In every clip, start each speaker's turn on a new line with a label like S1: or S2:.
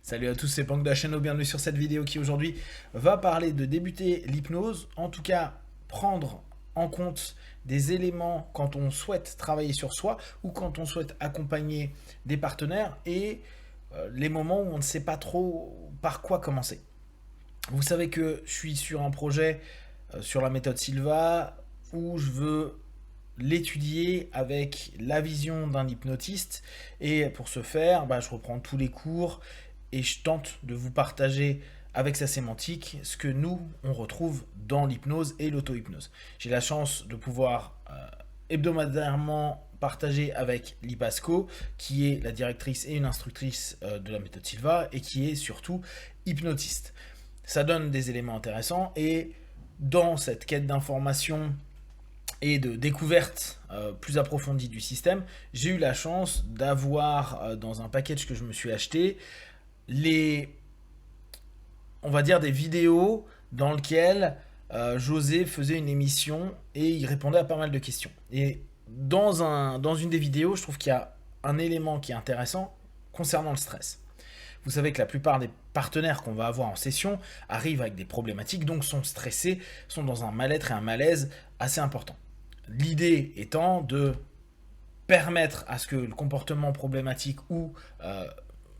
S1: Salut à tous, c'est Pank de la chaîne, bienvenue sur cette vidéo qui aujourd'hui va parler de débuter l'hypnose, en tout cas prendre en compte des éléments quand on souhaite travailler sur soi ou quand on souhaite accompagner des partenaires et les moments où on ne sait pas trop par quoi commencer. Vous savez que je suis sur un projet sur la méthode Silva où je veux l'étudier avec la vision d'un hypnotiste et pour ce faire, je reprends tous les cours et je tente de vous partager avec sa sémantique ce que nous, on retrouve dans l'hypnose et l'auto-hypnose. J'ai la chance de pouvoir hebdomadairement partager avec Lipasco, qui est la directrice et une instructrice de la méthode Silva et qui est surtout hypnotiste. Ça donne des éléments intéressants et dans cette quête d'information et de découverte plus approfondie du système, j'ai eu la chance d'avoir dans un package que je me suis acheté on va dire des vidéos dans lesquelles José faisait une émission et il répondait à pas mal de questions. Et dans une des vidéos, je trouve qu'il y a un élément qui est intéressant concernant le stress. Vous savez que la plupart des partenaires qu'on va avoir en session arrivent avec des problématiques, donc sont stressés, sont dans un mal-être et un malaise assez important. L'idée étant de permettre à ce que le comportement problématique ou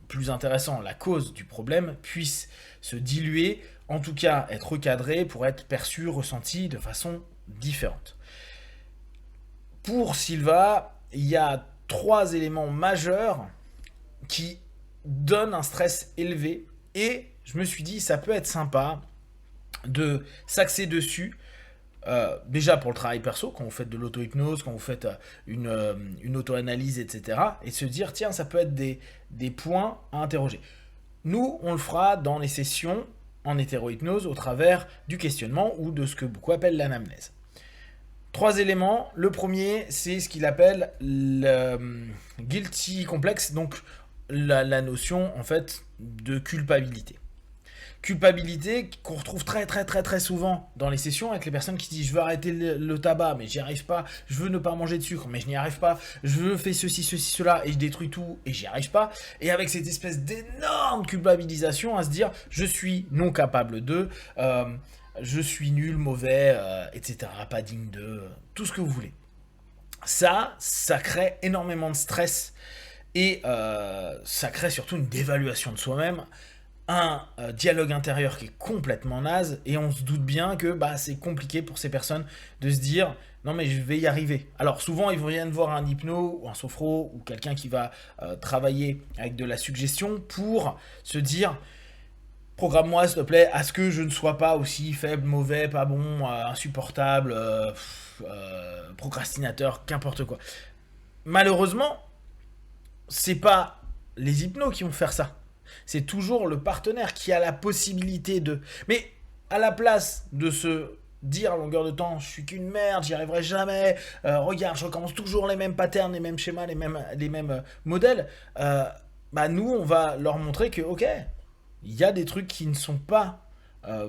S1: plus intéressant, la cause du problème puisse se diluer, en tout cas être recadré pour être perçu, ressenti de façon différente. Pour Silva, il y a 3 éléments majeurs qui donnent un stress élevé et je me suis dit ça peut être sympa de s'axer dessus. Déjà pour le travail perso, quand vous faites de l'auto-hypnose, quand vous faites une auto-analyse, etc. Et se dire, tiens, ça peut être des points à interroger. Nous, on le fera dans les sessions en hétéro-hypnose au travers du questionnement ou de ce que beaucoup appellent l'anamnèse. 3 éléments. Le premier, c'est ce qu'il appelle le guilty complex, donc la notion en fait de culpabilité. Culpabilité qu'on retrouve très souvent dans les sessions avec les personnes qui disent je veux arrêter le tabac mais j'y arrive pas, je veux ne pas manger de sucre mais je n'y arrive pas, je veux faire ceci, cela et je détruis tout et j'y arrive pas, et avec cette espèce d'énorme culpabilisation à se dire je suis non capable de, je suis nul, mauvais, etc., pas digne de, tout ce que vous voulez. Ça crée énormément de stress et ça crée surtout une dévaluation de soi-même, un dialogue intérieur qui est complètement naze et on se doute bien que c'est compliqué pour ces personnes de se dire non mais je vais y arriver. Alors souvent ils viennent voir un hypno ou un sophro ou quelqu'un qui va travailler avec de la suggestion pour se dire programme-moi s'il te plaît à ce que je ne sois pas aussi faible, mauvais, pas bon, insupportable, procrastinateur, qu'importe quoi. Malheureusement, c'est pas les hypnos qui vont faire ça. C'est toujours le partenaire qui a la possibilité de... Mais à la place de se dire à longueur de temps, je suis qu'une merde, j'y arriverai jamais, regarde, je recommence toujours les mêmes patterns, les mêmes schémas, les mêmes modèles, nous, on va leur montrer que, ok, il y a des trucs qui ne sont pas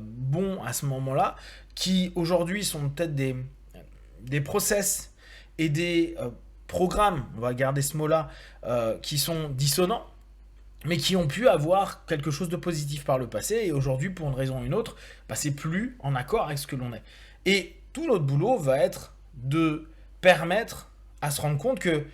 S1: bons à ce moment-là, qui aujourd'hui sont peut-être des process et des programmes, on va garder ce mot-là, qui sont dissonants, mais qui ont pu avoir quelque chose de positif par le passé, et aujourd'hui, pour une raison ou une autre, c'est plus en accord avec ce que l'on est. Et tout notre boulot va être de permettre à se rendre compte que,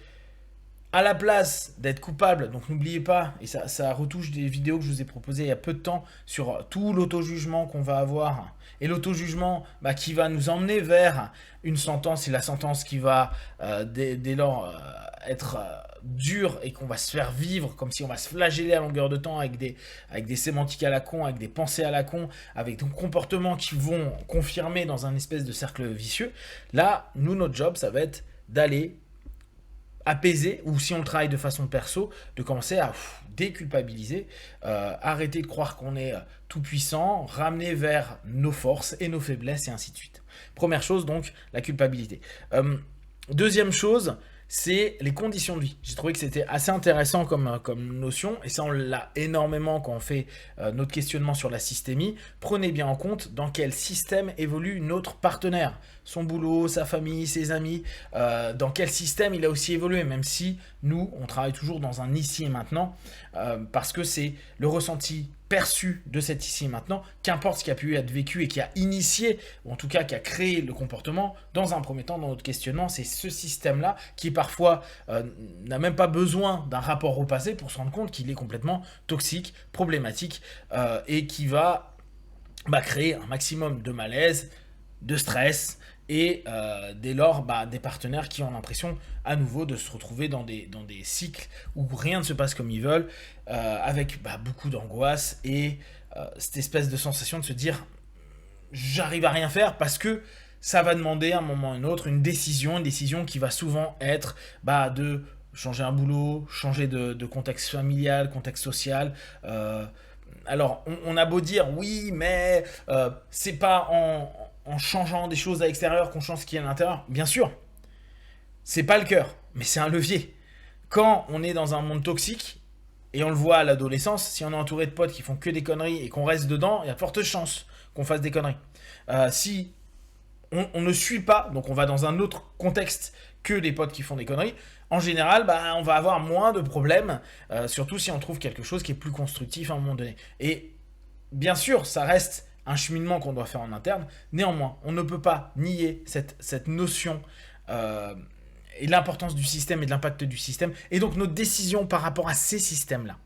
S1: à la place d'être coupable, donc n'oubliez pas, et ça retouche des vidéos que je vous ai proposées il y a peu de temps sur tout l'auto-jugement qu'on va avoir, et l'auto-jugement qui va nous emmener vers une sentence, et la sentence qui va dès lors être dure et qu'on va se faire vivre comme si on va se flageller à longueur de temps avec des sémantiques à la con, avec des pensées à la con, avec des comportements qui vont confirmer dans un espèce de cercle vicieux. Là, nous, notre job, ça va être d'aller apaiser, ou si on le travaille de façon perso, de commencer à déculpabiliser, arrêter de croire qu'on est tout puissant, ramener vers nos forces et nos faiblesses et ainsi de suite. Première chose donc, la culpabilité. Deuxième chose, c'est les conditions de vie. J'ai trouvé que c'était assez intéressant comme notion, et ça on l'a énormément quand on fait notre questionnement sur la systémie. Prenez bien en compte dans quel système évolue notre partenaire, son boulot, sa famille, ses amis, dans quel système il a aussi évolué, même si nous, on travaille toujours dans un ici et maintenant, parce que c'est le ressenti perçu de cet ici et maintenant, qu'importe ce qui a pu être vécu et qui a initié, ou en tout cas qui a créé le comportement, dans un premier temps, dans notre questionnement, c'est ce système-là qui parfois n'a même pas besoin d'un rapport au passé pour se rendre compte qu'il est complètement toxique, problématique, et qui va créer un maximum de malaise, de stress, et dès lors des partenaires qui ont l'impression à nouveau de se retrouver dans des cycles où rien ne se passe comme ils veulent, avec beaucoup d'angoisse et cette espèce de sensation de se dire j'arrive à rien faire parce que ça va demander à un moment ou à un autre une décision qui va souvent être de changer un boulot, changer de contexte familial, contexte social. Alors, on a beau dire oui, mais c'est pas en changeant des choses à l'extérieur qu'on change ce qu'il y a à l'intérieur. Bien sûr, c'est pas le cœur, mais c'est un levier. Quand on est dans un monde toxique, et on le voit à l'adolescence, si on est entouré de potes qui font que des conneries et qu'on reste dedans, il y a de fortes chances qu'on fasse des conneries. Si on ne suit pas, donc on va dans un autre contexte que les potes qui font des conneries, en général, on va avoir moins de problèmes, surtout si on trouve quelque chose qui est plus constructif à un moment donné. Et bien sûr, ça reste un cheminement qu'on doit faire en interne. Néanmoins, on ne peut pas nier cette notion et l'importance du système et de l'impact du système, et donc nos décisions par rapport à ces systèmes-là.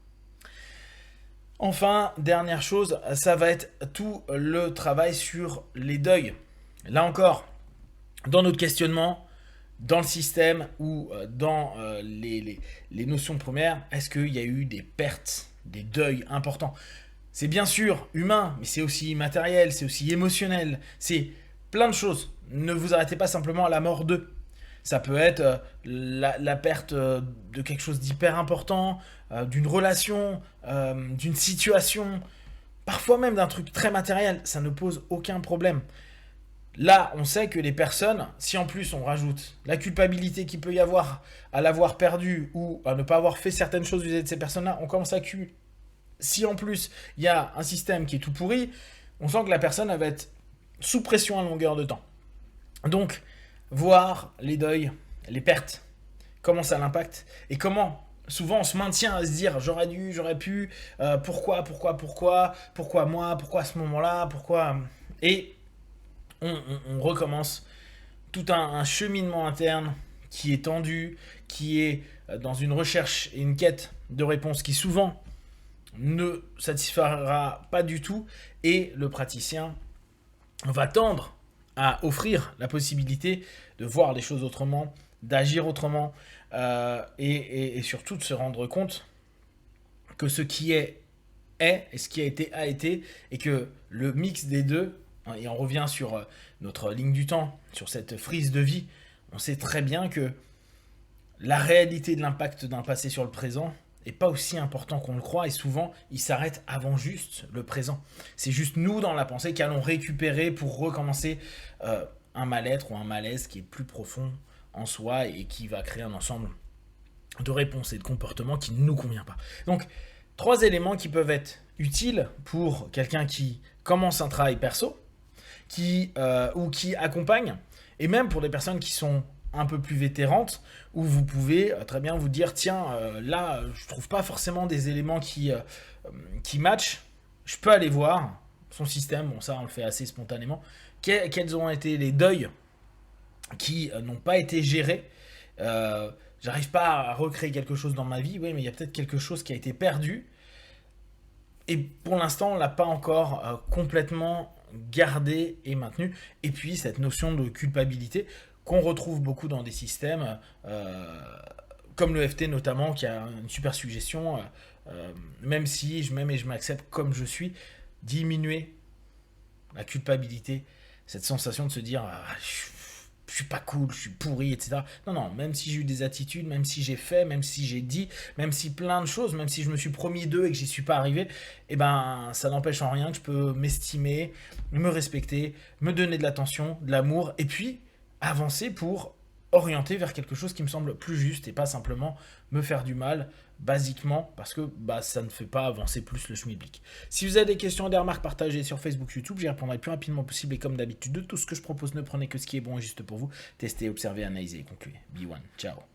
S1: Enfin, dernière chose, ça va être tout le travail sur les deuils. Là encore, dans notre questionnement, dans le système ou dans les notions premières, est-ce qu'il y a eu des pertes, des deuils importants ? C'est bien sûr humain, mais c'est aussi immatériel, c'est aussi émotionnel, c'est plein de choses. Ne vous arrêtez pas simplement à la mort d'eux. Ça peut être la perte de quelque chose d'hyper important, d'une relation, d'une situation, parfois même d'un truc très matériel. Ça ne pose aucun problème. Là, on sait que les personnes, si en plus on rajoute la culpabilité qu'il peut y avoir à l'avoir perdu ou à ne pas avoir fait certaines choses vis-à-vis de ces personnes-là, on commence à accumuler. Si en plus il y a un système qui est tout pourri, on sent que la personne elle va être sous pression à longueur de temps. Donc, voir les deuils, les pertes, comment ça l'impacte et comment souvent on se maintient à se dire j'aurais dû, j'aurais pu, pourquoi moi, pourquoi à ce moment-là, pourquoi. Et on recommence tout un cheminement interne qui est tendu, qui est dans une recherche et une quête de réponses qui souvent ne satisfera pas du tout, et le praticien va tendre à offrir la possibilité de voir les choses autrement, d'agir autrement, et surtout de se rendre compte que ce qui est et ce qui a été, et que le mix des deux, et on revient sur notre ligne du temps, sur cette frise de vie, on sait très bien que la réalité de l'impact d'un passé sur le présent n'est pas aussi important qu'on le croit, et souvent il s'arrête avant juste le présent. C'est juste nous dans la pensée qui allons récupérer pour recommencer un mal-être ou un malaise qui est plus profond en soi et qui va créer un ensemble de réponses et de comportements qui ne nous convient pas. Donc 3 éléments qui peuvent être utiles pour quelqu'un qui commence un travail perso, ou qui accompagne, et même pour des personnes qui sont un peu plus vétérantes, où vous pouvez très bien vous dire tiens, là je trouve pas forcément des éléments qui matchent, je peux aller voir son système, bon ça on le fait assez spontanément, quels ont été les deuils qui n'ont pas été gérés. J'arrive pas à recréer quelque chose dans ma vie, oui, mais il y a peut-être quelque chose qui a été perdu, et pour l'instant on l'a pas encore complètement gardé et maintenu. Et puis cette notion de culpabilité qu'on retrouve beaucoup dans des systèmes comme le FT notamment, qui a une super suggestion, même si je m'aime et je m'accepte comme je suis, diminuer la culpabilité, cette sensation de se dire je suis pas cool, je suis pourri, etc. Non, même si j'ai eu des attitudes, même si j'ai fait, même si j'ai dit, même si plein de choses, même si je me suis promis d'eux et que j'y suis pas arrivé, ça n'empêche en rien que je peux m'estimer, me respecter, me donner de l'attention, de l'amour, et puis avancer pour orienter vers quelque chose qui me semble plus juste et pas simplement me faire du mal, basiquement, parce que bah, ça ne fait pas avancer plus le schmilblick. Si vous avez des questions et des remarques, partagées sur Facebook, YouTube, j'y répondrai le plus rapidement possible et comme d'habitude, de tout ce que je propose, ne prenez que ce qui est bon et juste pour vous. Testez, observez, analysez et concluez. Be one. Ciao.